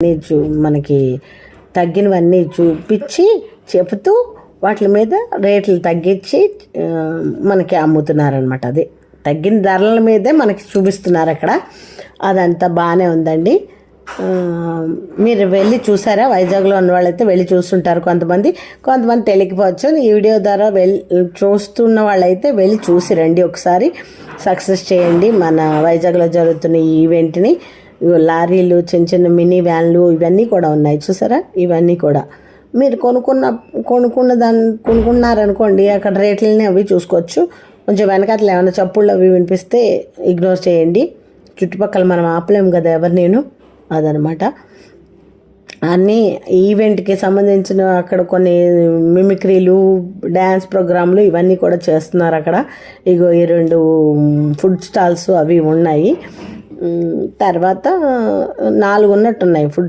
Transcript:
అన్నీ మనకి తగ్గినవన్నీ చూపించి చెబుతూ వాటి మీద రేట్లు తగ్గించి మనకి అమ్ముతున్నారనమాట. అది తగ్గిన ధరల మీదే మనకి చూపిస్తున్నారు అక్కడ. అదంతా బాగానే ఉందండి. మీరు వెళ్ళి చూసారా? వైజాగ్లో ఉన్న వాళ్ళైతే వెళ్ళి చూస్తుంటారు. కొంతమంది తెలియకపోవచ్చు. ఈ వీడియో ద్వారా చూస్తున్న వాళ్ళైతే వెళ్ళి చూసి రండి, ఒకసారి సక్సెస్ చేయండి మన వైజాగ్లో జరుగుతున్న ఈ ఈవెంట్ని. లారీలు, చిన్న చిన్న మినీ వ్యాన్లు ఇవన్నీ కూడా ఉన్నాయి చూసారా? ఇవన్నీ కూడా మీరు కొనుక్కున్నారనుకోండి, అక్కడ రేట్లని అవి చూసుకోవచ్చు. కొంచెం వెనకాతలు ఏమైనా చప్పుళ్ళు అవి వినిపిస్తే ఇగ్నోర్ చేయండి. చుట్టుపక్కల మనం ఆపలేము కదా ఎవరు, నేను అదనమాట. అన్నీ ఈవెంట్కి సంబంధించిన అక్కడ కొన్ని మిమిక్రీలు, డ్యాన్స్ ప్రోగ్రాంలు ఇవన్నీ కూడా చేస్తున్నారు అక్కడ. ఇగో ఈ 2 ఫుడ్ స్టాల్స్ అవి ఉన్నాయి. తర్వాత 4 ఉన్నట్టున్నాయి ఫుడ్